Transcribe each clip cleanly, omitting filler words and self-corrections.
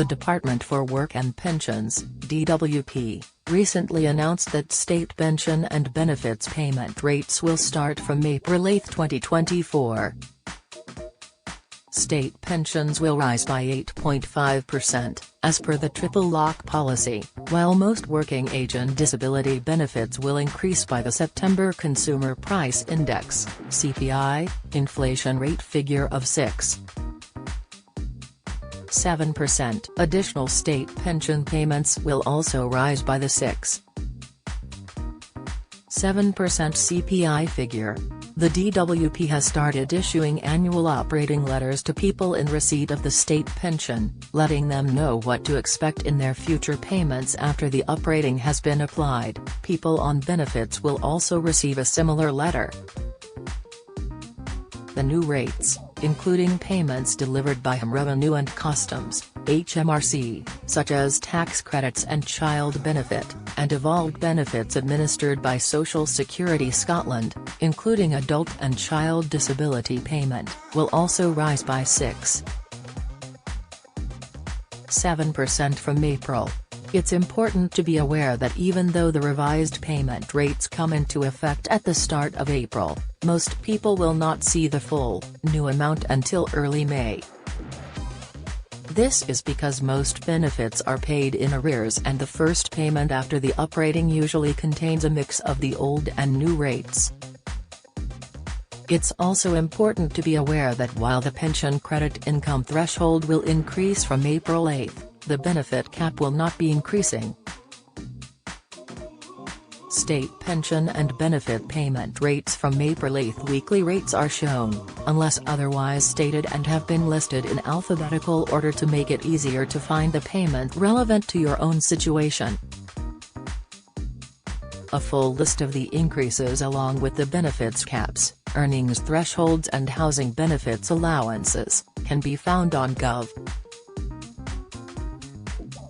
The Department for Work and Pensions, DWP, recently announced that state pension and benefits payment rates will start from April 8, 2024. State pensions will rise by 8.5%, as per the triple lock policy, while most working age and disability benefits will increase by the September Consumer Price Index (CPI) inflation rate figure of 6.7%. Additional state pension payments will also rise by the 6.7% CPI figure. The DWP has started issuing annual operating letters to people in receipt of the state pension, letting them know what to expect in their future payments after the uprating has been applied. People on benefits will also receive a similar letter. The new rates, including payments delivered by Revenue and Customs, HMRC, such as tax credits and child benefit, and evolved benefits administered by Social Security Scotland, including adult and child disability payment, will also rise by 6.7% from April. It's important to be aware that even though the revised payment rates come into effect at the start of April, most people will not see the full, new amount until early May. This is because most benefits are paid in arrears and the first payment after the uprating usually contains a mix of the old and new rates. It's also important to be aware that while the pension credit income threshold will increase from April 8, the benefit cap will not be increasing. State pension and benefit payment rates from April 8 weekly rates are shown, unless otherwise stated, and have been listed in alphabetical order to make it easier to find the payment relevant to your own situation. A full list of the increases along with the benefits caps, earnings thresholds and housing benefits allowances, can be found on Gov.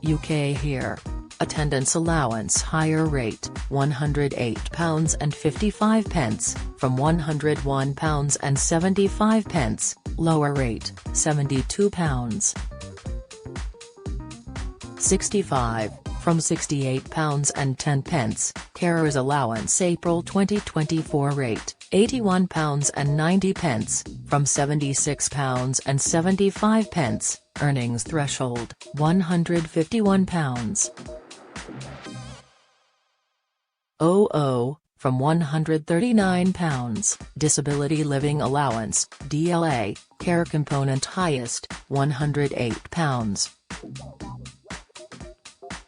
UK here. Attendance allowance higher rate, £108.55, from £101.75, lower rate, £72.65, from £68.10, carers allowance April 2024 rate, £81.90, from £76.75, earnings threshold, £151. From £139, disability living allowance, DLA, care component highest, £108.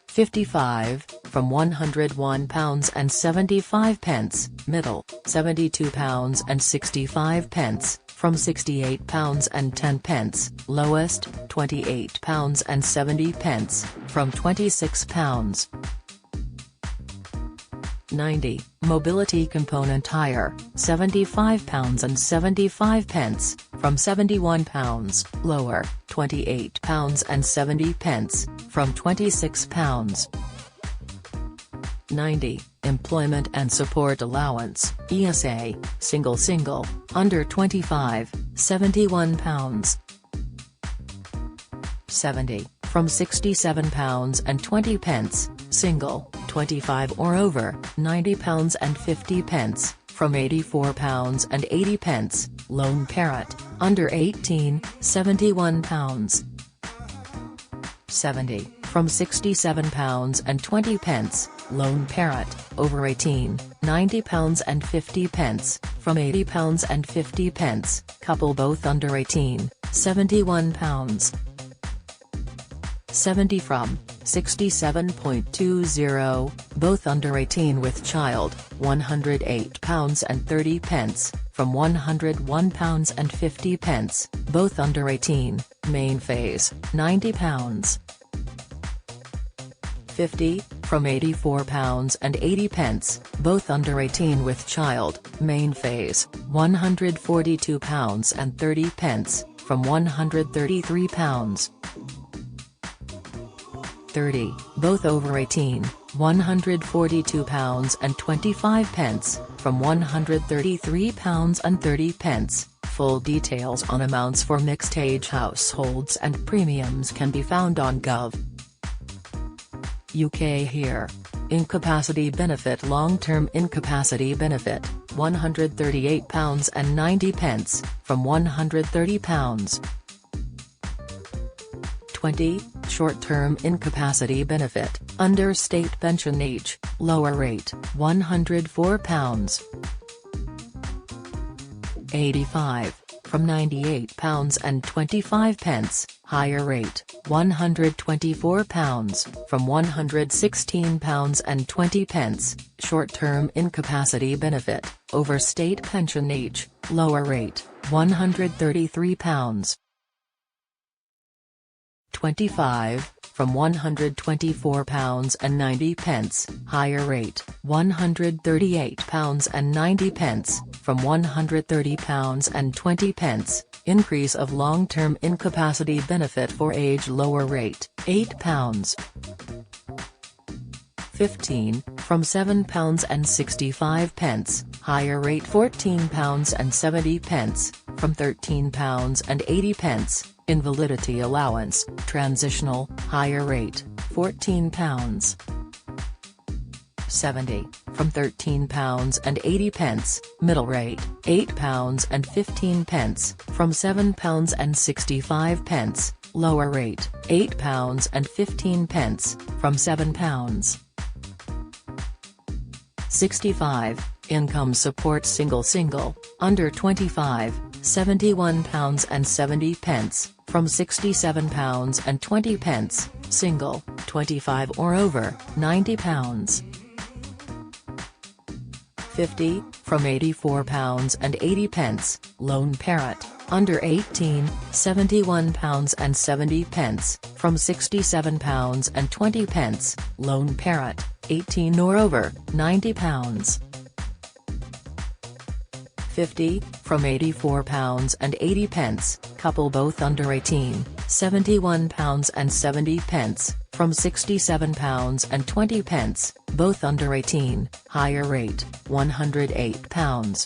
55, from £101.75, middle, £72.65, from £68.10, lowest, £28.70, from £26. 90, mobility component higher, £75.75, from £71, lower, £28.70, from £26. 90, employment and support allowance, ESA, single, under 25, £71. 70, from £67.20, single, 25 or over, £90.50, from £84.80, lone parent, under 18, £71. 70, from £67.20, lone parent, over 18, £90.50, from £80.50, couple both under 18, £71. 70 from £67.20, both under 18 with child, £108.30, from £101.50, both under 18, main phase, £90. 50, from £84.80, both under 18 with child, main phase, £142.30, from £133. 30, both over 18, £142.25, from £133.30, Full details on amounts for mixed-age households and premiums can be found on Gov. UK here. Incapacity benefit. Long-term incapacity benefit, £138.90, from £130. 20. Short-term incapacity benefit, under state pension age, lower rate, £104. 85. From £98.25, higher rate, £124, from £116.20, short-term incapacity benefit, over state pension age, lower rate, £133. 25. From £124.90, higher rate, £138.90, from £130.20, increase of long-term incapacity benefit for age, lower rate, £8. 15. From £7.65, higher rate £14.70, from £13.80, invalidity allowance, transitional, higher rate, £14. 70. From £13.80, middle rate, £8.15, from £7.65, lower rate, £8.15, from £7. 65. Income support. Single, under 25, £71.70, from £67.20, single, 25 or over, £90. 50. From £84.80, lone parent, under 18, £71.70, from £67.20, lone parent, 18 or over, £90. 50. From £84.80, couple both under 18, £71.70, from £67.20, both under 18, higher rate, £108.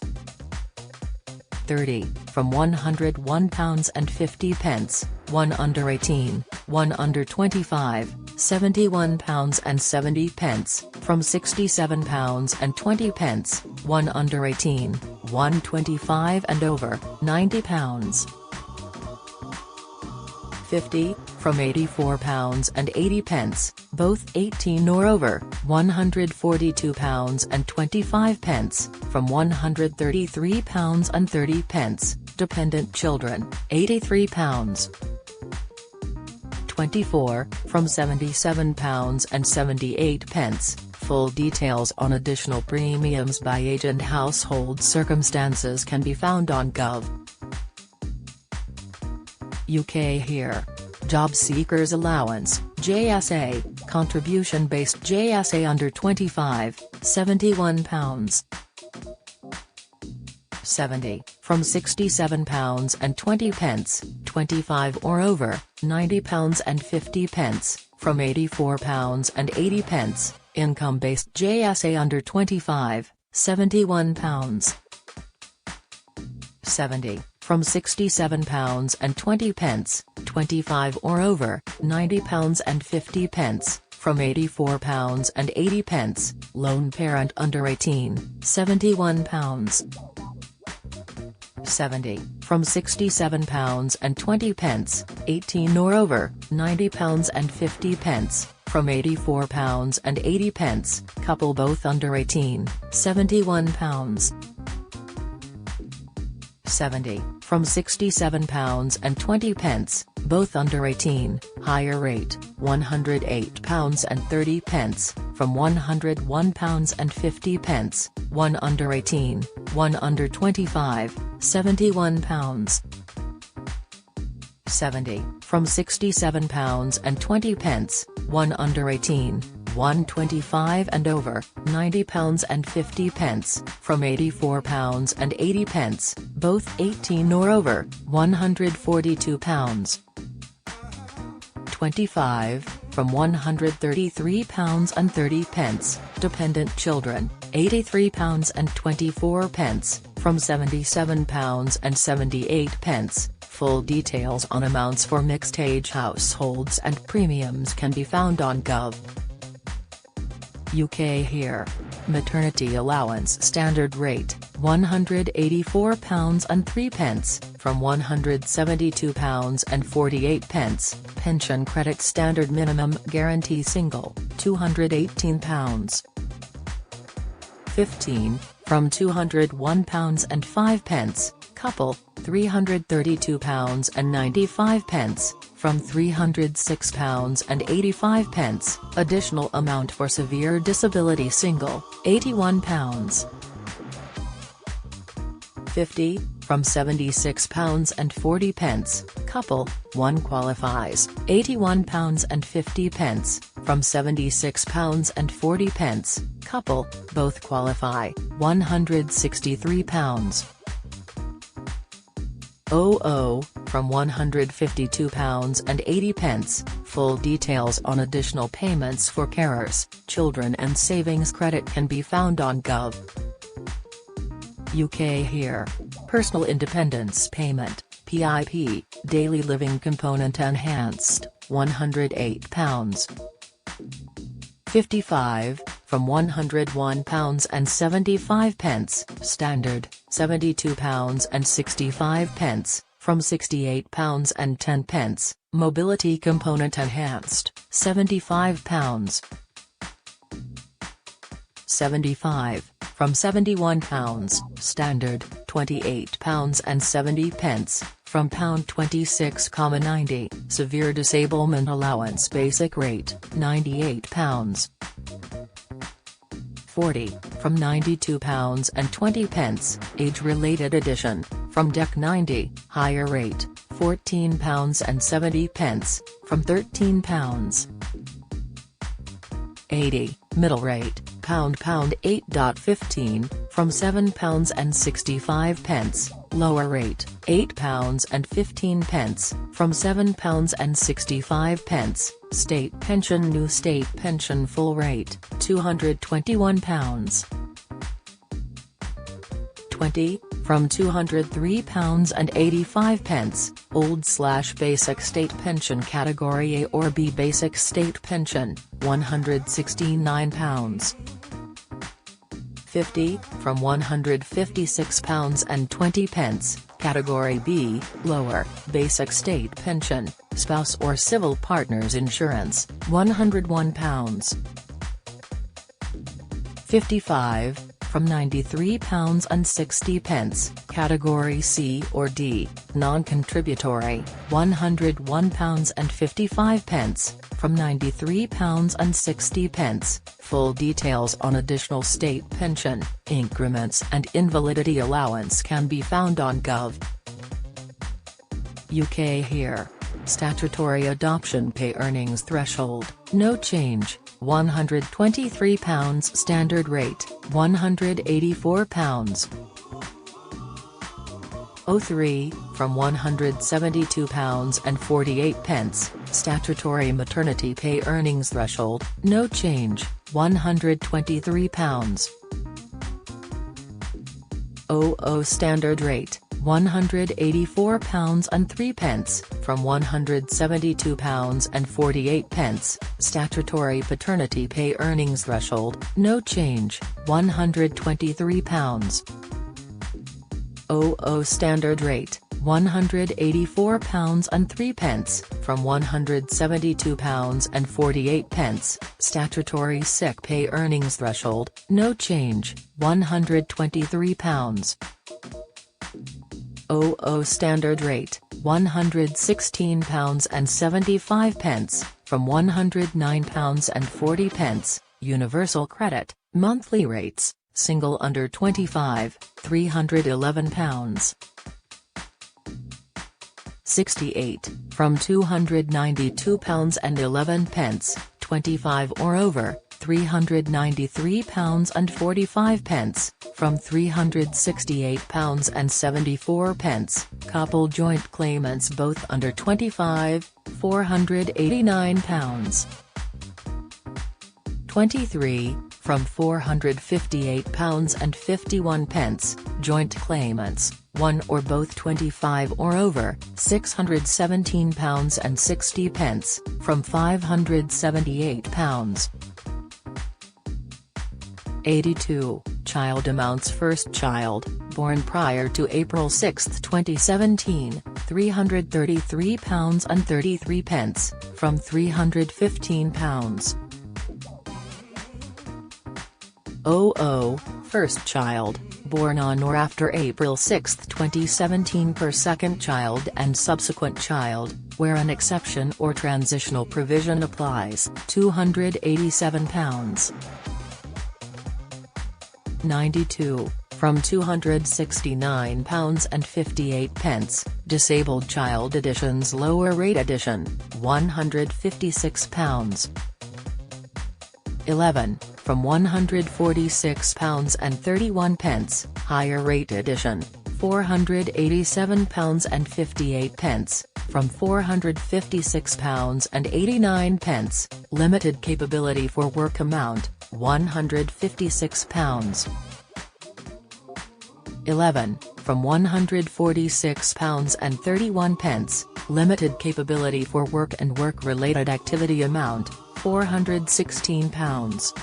30. From £101.50, one under 18, one under 25, £71.70, from £67.20, one under 18, 125 and over, £90. 50. From £84.80, both 18 or over, £142.25, from £133.30, dependent children, £83. 24. From £77.78, full details on additional premiums by age and household circumstances can be found on Gov. UK here. Job Seekers Allowance, JSA, contribution-based JSA under 25, £71. 70. From £67.20, 25 or over, £90.50, from £84.80, income-based JSA under 25, £71. 70. From £67.20, 25 or over, £90.50, from £84.80, lone parent under 18, £71. 70. From £67.20, 18 or over, £90.50, from £84.80, couple both under 18, £71. 70. From £67.20, both under 18, higher rate, £108.30, from £101.50, one under 18, one under 25, £71. 70. From £67.20, one under 18, 125 and over, £90.50, from £84.80, both 18 or over, £142. 25. from £133.30, dependent children, £83.24, from £77.78. Full details on amounts for mixed-age households and premiums can be found on Gov. UK here. Maternity allowance standard rate, £184.03, from £172.48. Pension credit standard minimum guarantee single, £218.15, from £201.05. Couple, £332.95, from £306.85. Additional amount for severe disability single, £81.50, from £76.40. Couple, 1 qualifies, £81.50, from £76.40. Couple, both qualify, £163.00, from £152.80. Full details on additional payments for carers, children and savings credit can be found on Gov. UK here. Personal independence payment, PIP, daily living component enhanced, £108.55, from £101.75. Standard, £72.65, from £68.10. Mobility component enhanced, £75.75, from £71. Standard, £28.70, from £26.90. Severe disablement allowance basic rate, £98.40, from £92.20. Age-related addition, from DEC 90, higher rate, £14.70, from £13.80. Middle rate, £8.15, from £7.65. Lower rate, £8.15, from £7.65. State pension. New state pension full rate, £221.20, from £203.85. Old/basic state pension category A or B. Basic state pension, £169.50, from £156.20. Category B, lower, basic state pension, spouse or civil partners insurance, £101.55, from £93.60. Category C or D, non-contributory, £101.55, from £93.60. Full details on additional state pension, increments and invalidity allowance can be found on Gov. UK here. Statutory adoption pay earnings threshold, no change, £123. Standard rate, £184.03, from £172.48. Statutory maternity pay earnings threshold, no change, £123.00. Standard rate, £184.03, from £172.48. Statutory paternity pay earnings threshold, no change, £123.00. Standard rate, £184.03, from £172.48. Statutory sick pay earnings threshold, no change, £123.00. Standard rate, £116.75, from £109.40. Universal credit, monthly rates, single under 25, £311.68, from £292.11, 25 or over, £393.45, from £368.74. Couple joint claimants both under 25, £489. 2023, from £458.51, joint claimants, one or both 25 or over, £617.60, from £578. 82, child amounts. First child, born prior to April 6, 2017, £333.33, from £315. 00, first child, born on or after April 6, 2017 per second child and subsequent child, where an exception or transitional provision applies, £287. 92, from £269.58, disabled child editions. Lower rate edition, £156. 11, from £146.31, higher rate edition, £487.58, from £456.89, limited capability for work amount, £156. 11, from £146.31, limited capability for work and work-related activity amount, £416.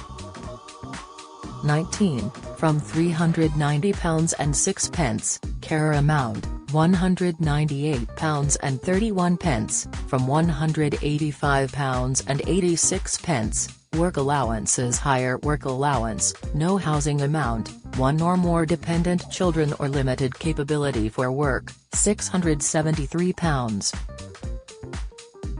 19, from £390.06, care amount, £198.31, from £185.86, work allowances. Higher work allowance, no housing amount, one or more dependent children or limited capability for work, £673.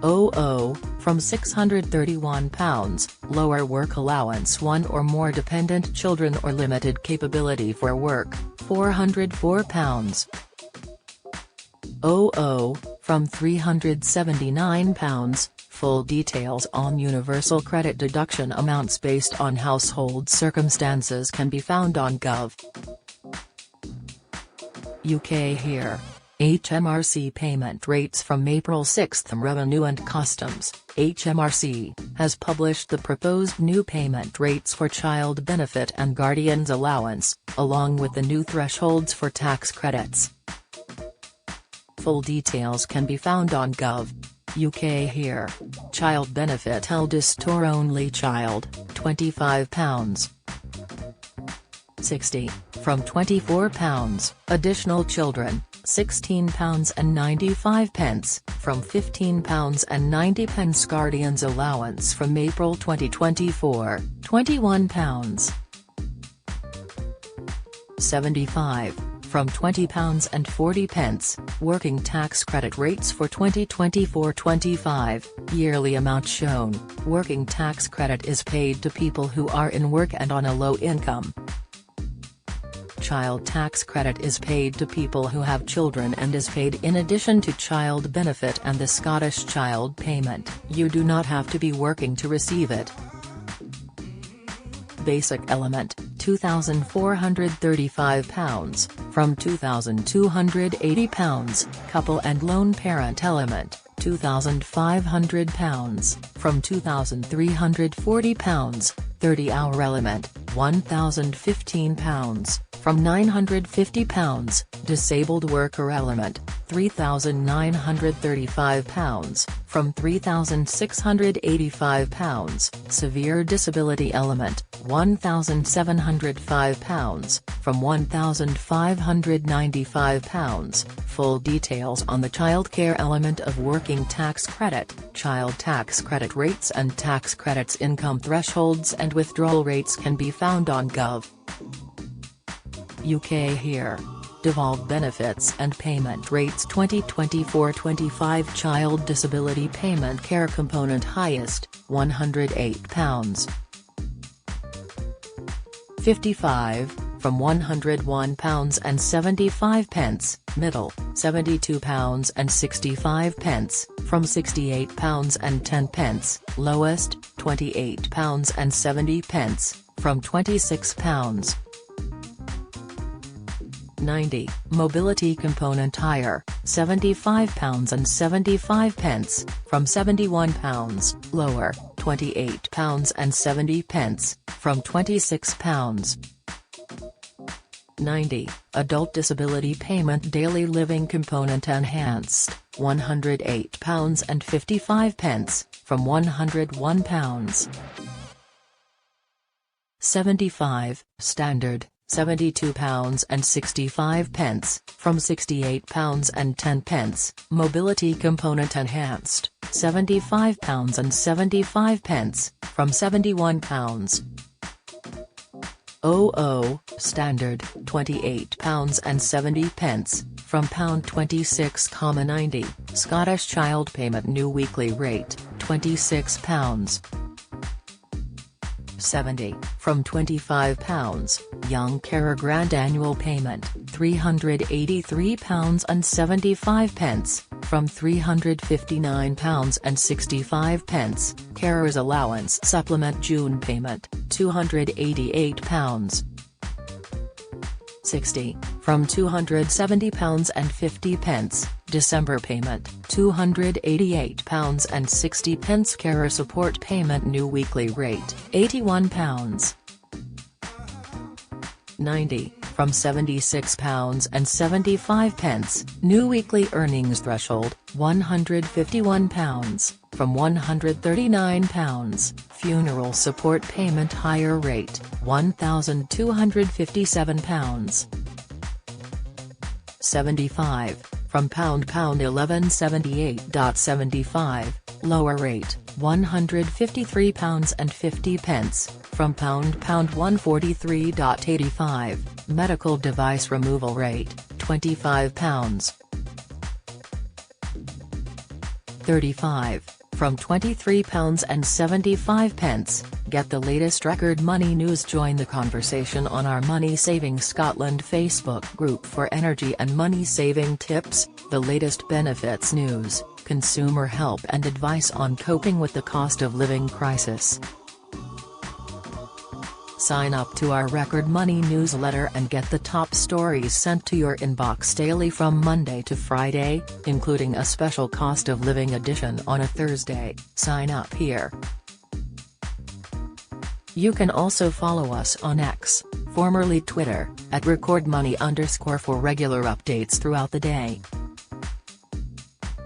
00, from £631, lower work allowance. One or more dependent children or limited capability for work, £404. 00, from £379, full details on universal credit deduction amounts based on household circumstances can be found on Gov. UK here. HMRC payment rates from April 6. Revenue and Customs, HMRC, has published the proposed new payment rates for child benefit and guardian's allowance, along with the new thresholds for tax credits. Full details can be found on Gov. UK here. Child benefit. Eldest or only child, £25. 60, from £24, additional children, £16.95, from £15.90. Guardian's allowance from April 2024, £21. 75, from £20.40, working tax credit rates for 2024-25, yearly amount shown, working tax credit is paid to people who are in work and on a low income. Child tax credit is paid to people who have children and is paid in addition to child benefit and the Scottish Child Payment. You do not have to be working to receive it. Basic element, £2,435, from £2,280, couple and lone parent element, £2,500, from £2,340, 30-hour element, £1,015, from £950, disabled worker element, £3,935, from £3,685, severe disability element, £1,705, from £1,595. Full details on the childcare element of working tax credit, child tax credit rates and tax credits, income thresholds and withdrawal rates can be found on Gov. UK here. Devolved benefits and payment rates. 2024-25 child disability payment care component highest, £108. 55, from £101.75, middle, £72.65, from £68.10, lowest, £28.70, from £26. 90, mobility component higher, £75.75, from £71, lower, £28.70, from £26. 90. Adult Disability Payment Daily Living Component Enhanced, £108.55, from £101. 75. Standard, £72.65, from £68.10. Mobility Component Enhanced, £75.75, from £71. 00. Standard, £28.70, from £26.90. Scottish Child Payment New Weekly Rate, £26. 70. From £25. Young Carer Grant Annual Payment, £383.75, from £359.65. Carers Allowance Supplement June Payment, £288. 60. From £270.50. December Payment, £288.60. Carer Support Payment New Weekly Rate, £81. 90. From £76.75. New Weekly Earnings Threshold, £151, from £139. Funeral Support Payment Higher Rate, £1,257. 75. From £1178.75, lower rate, £153.50, from £143.85, medical device removal rate, £25. 35. From £23.75, get the latest record money news. Join the conversation on our Money Saving Scotland Facebook group for energy and money saving tips, the latest benefits news, consumer help and advice on coping with the cost of living crisis. Sign up to our Record Money newsletter and get the top stories sent to your inbox daily from Monday to Friday, including a special cost of living edition on a Thursday. Sign up here. You can also follow us on X, formerly Twitter, at @RecordMoney_ for regular updates throughout the day.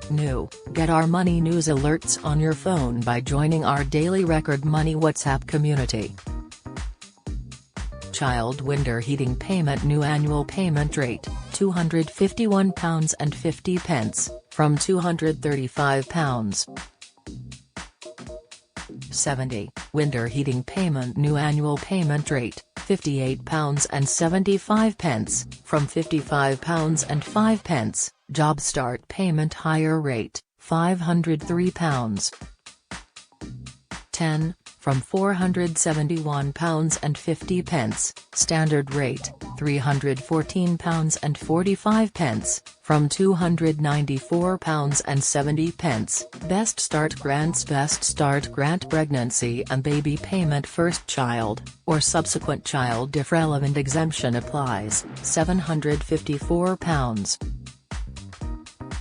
New, get our money news alerts on your phone by joining our daily Record Money WhatsApp community. Child Window Heating Payment New Annual Payment Rate, £251.50, from £235. 70. Window Heating Payment New Annual Payment Rate, £58.75, from £55.05. Job Start Payment Higher Rate, £503. 10. From £471.50, Standard Rate, £314.45, from £294.70. Best Start Grants. Best Start Grant Pregnancy and Baby Payment First Child, or Subsequent Child if relevant exemption applies, £754.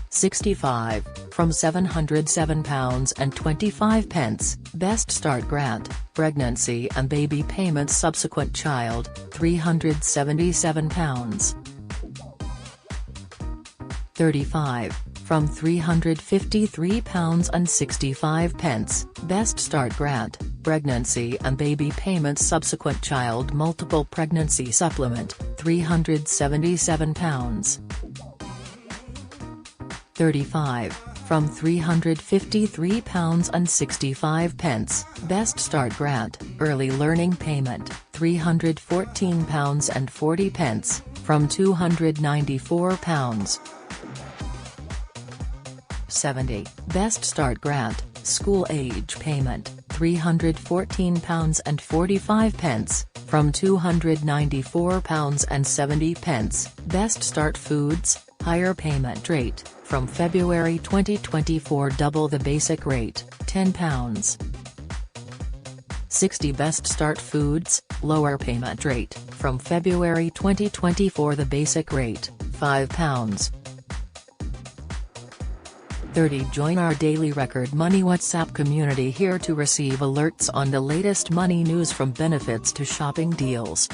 65. From £707.25, Best Start Grant, Pregnancy and Baby Payment Subsequent Child, £377. 35. From £353.65, Best Start Grant, Pregnancy and Baby Payment Subsequent Child Multiple Pregnancy Supplement, £377. 35. From £353.65, Best Start Grant, Early Learning Payment, £314.40, from £294. 70. Best Start Grant, School Age Payment, £314.45, from £294.70. Best Start Foods, Higher Payment Rate, from February 2024. Double the basic rate, £10. 60. Best Start Foods, Lower Payment Rate, from February 2024. The basic rate, £5. 30 Join our daily Record Money WhatsApp community here to receive alerts on the latest money news from benefits to shopping deals.